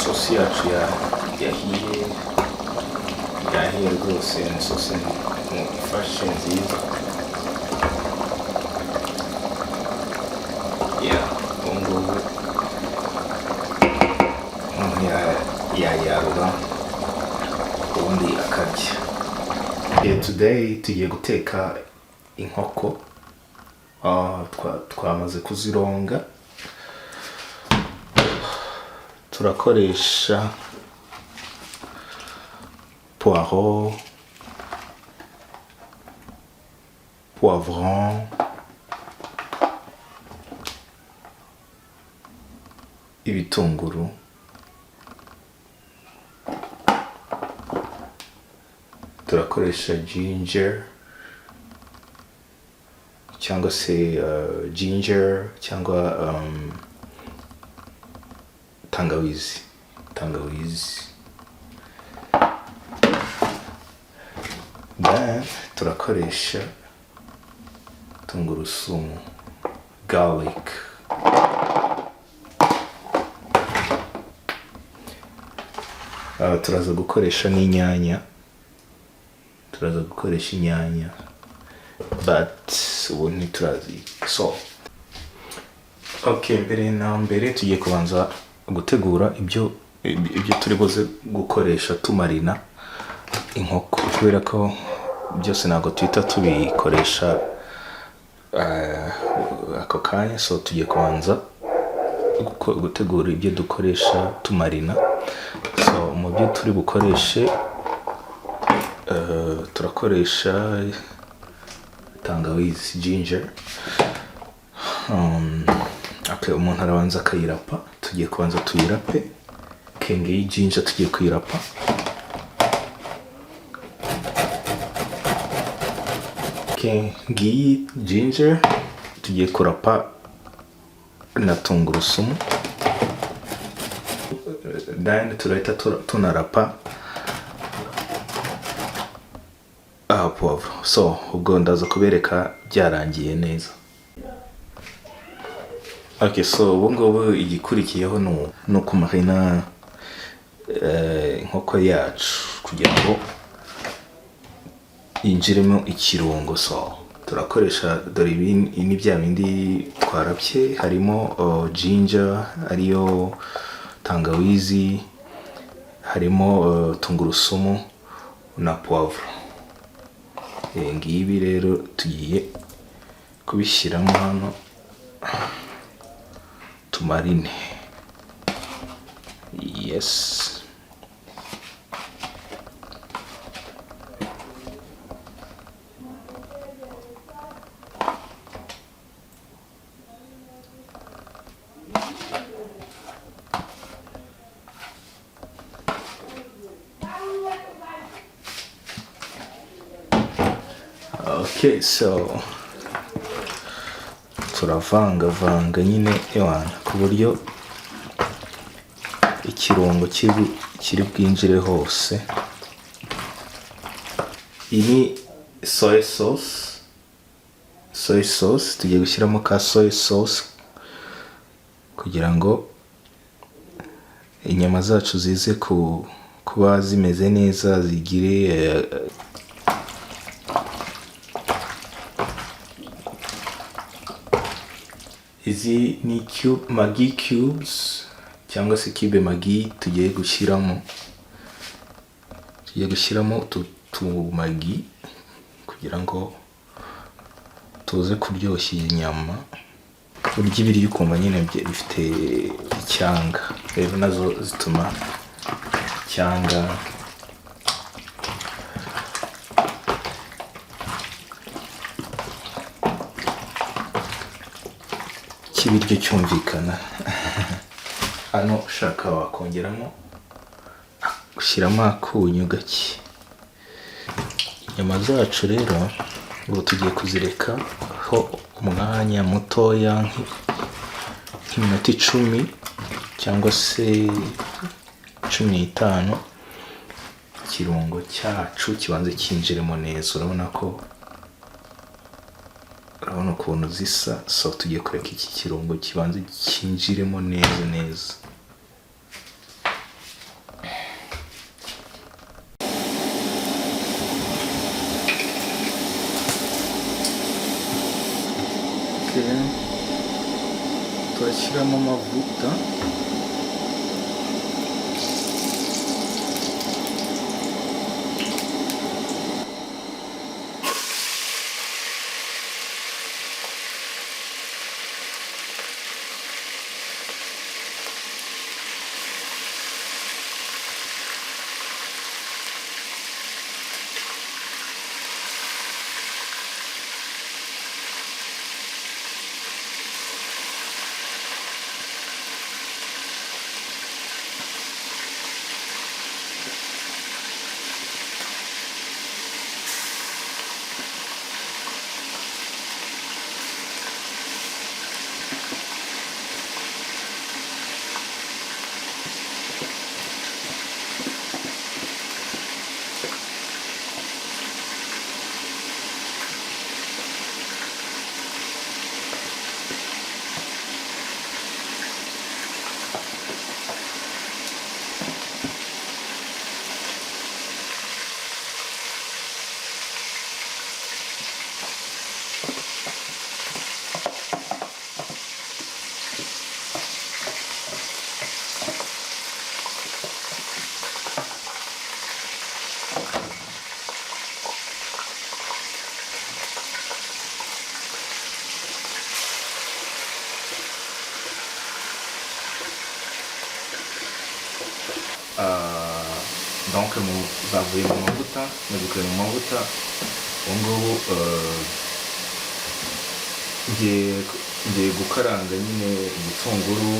isosi yacu yahiye rwose. Ni isosi ifashe nziza. Ubungubu umuntu yayarura ubundi akarya. Today tugiye guteka inkoko. Twamaze kuzironga. Turakoresha poivron, ibitunguru, turakoresha ginger cyangwa se cyangwa tangawizi. Then turakoresha tungurusumu, garlic. Turaza gukoresha n'inyanya. But ubu ntiturazi. So mbere na mbere tugiye kubanza gutegura ibyo turi buze gukoresha tumarina inkoko, kubera ko byose ntabwo tuhita tubikoresha ako kanya. So tugiye kubanza gutegura ibyo dukoresha tumarina. So mu byo turi bukoreshe turakoresha tangawizi, ginger. Umuntu arabanza akayirapa. Tugiye kubanza tuyirape. Ngiyi ginger tugiye kuyirapa. Ngiyi ginger tugiye kurapa na tungurusumu. Then turahita tunarapa poivron. So ubwo ndaza kubereka byarangiye neza. So ubungubu igikurikiyeho ni ukumarina inkoko yacu kugira ngo yinjiremo ikirungo. So turakoresha, dore ibi ni bya bindi twarapye. Harimo ginger, ariyo tangawizi, harimo tungurusumu na poivron. Ngibi rero tugiye kubishyiramo hano tumarine. Yes. So turavanga nyine ku buryo ikirungo kiri bwinjire hose. Iyi ni soy sauce. Tugiye gushyiramo ka soy sauce kugira ngo inyama zacu zize kuba zimeze neza, zigire izi ni Maggi cubes cyangwa se cube Maggi tugiye gushyiramo utu Maggi kugira ngo tuze kuryoshya inyama. Burya ibiryo ukumva nyine bifite icyanga, rero nazo zituma icyanga cy'ibiryo cyumvikana. Hano ushaka wakongeramo, ushyiramo akunyu gake. Inyama zacu rero ubu tugiye kuzirekaho umwanya mutoya nk'iminota 10 cyangwa se 15. Ikirungo cyacu kibanze kinjiremo neza. Urabona ukuntu zisa. So tugiye kureka iki kirungo kibanze kinjiremo neza. turashyiramo amavuta. Donc bavuye mu mavuta, nabikuye mu mavuta. Ubu ngubu ngiye gukaranga nyine igitunguru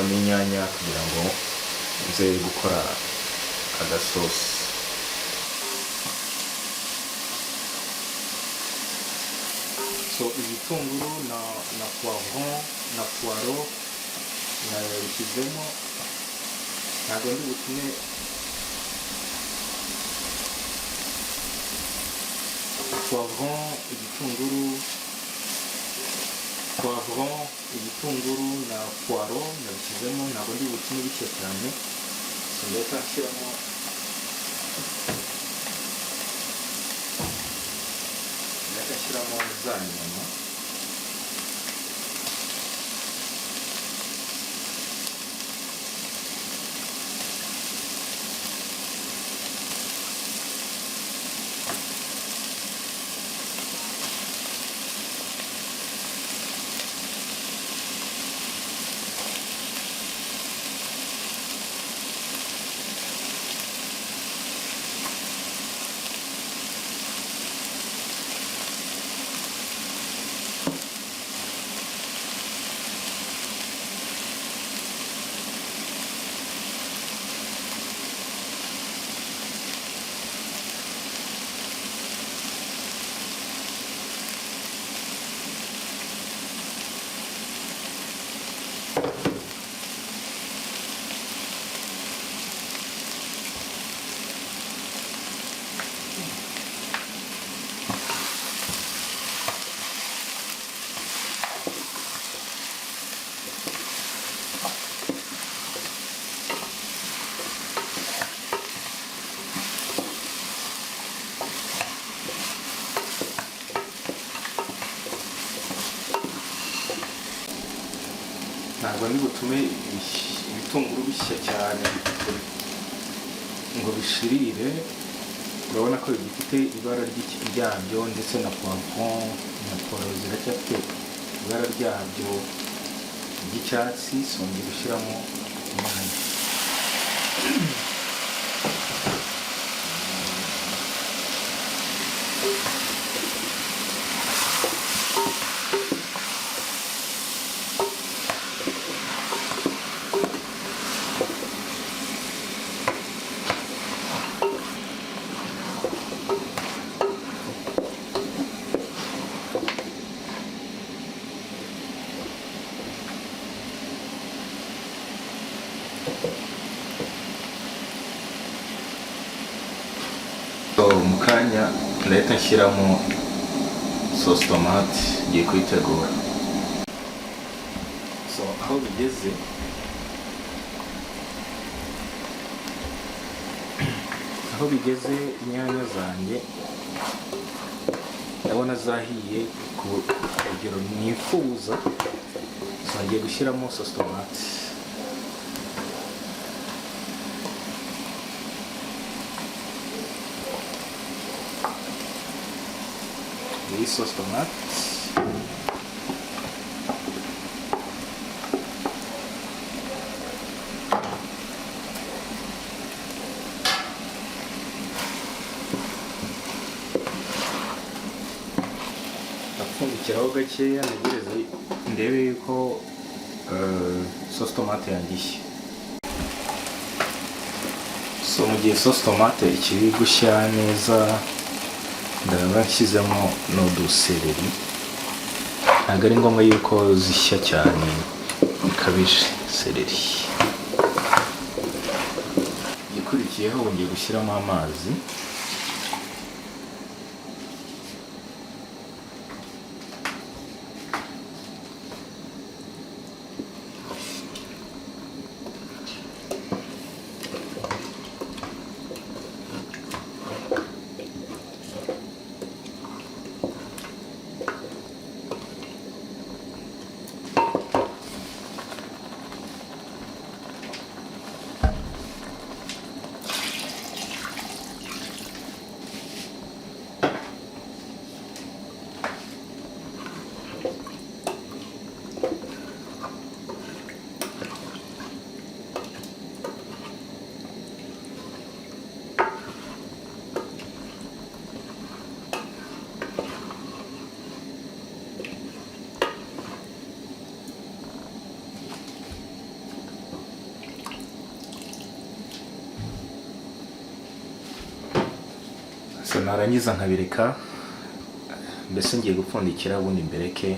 n'inyanya kugira ngo nze gukora agasosi. So igitunguru na poivron na poiro nabishyizemo. Ntabwo ndi butume poivron, igitunguru na poiro nabishyizemo. Ntabwo ndi butume bishya cyane. Ndahita nshyiramo za nyama. Ntabwo ndi butume ibitunguru bishya cyane ngo bishirire. Urabona ko bifite ibara ryabyo, ndetse na poivron na poiro ziracyafite ibara ryabyo ry'icyatsi. Songera gushyiramo inyanya. Mu kanya ndahita nshyiramo sauce tomate ngiye kuyitegura. So aho bigeze inyanya zanjye ndabona zahiye ku rugero nifuza. bagiye gushyiramo sauce tomate. Iyi sauce tomate ndapfundikiraho gakeya ntegereze ndebe yuko sauce tomate yandiye. So mu gihe sauce tomate ikiri gushya neza ndaba nshyizemo n'udusereri. Ntabwo ari ngombwa yuko zishya cyane bikabije seleri. Igikurikiyeho ngiye gushyiramo amazi. So narangiza nkabireka, mbese ngiye gupfundikira ubundi mbereke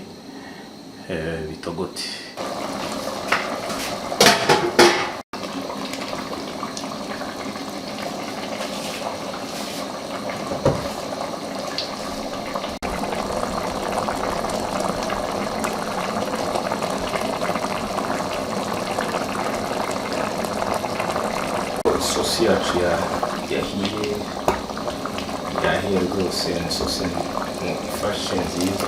bitogote. Isosi yacu yahiye rwose, ni isosi ifashe nziza.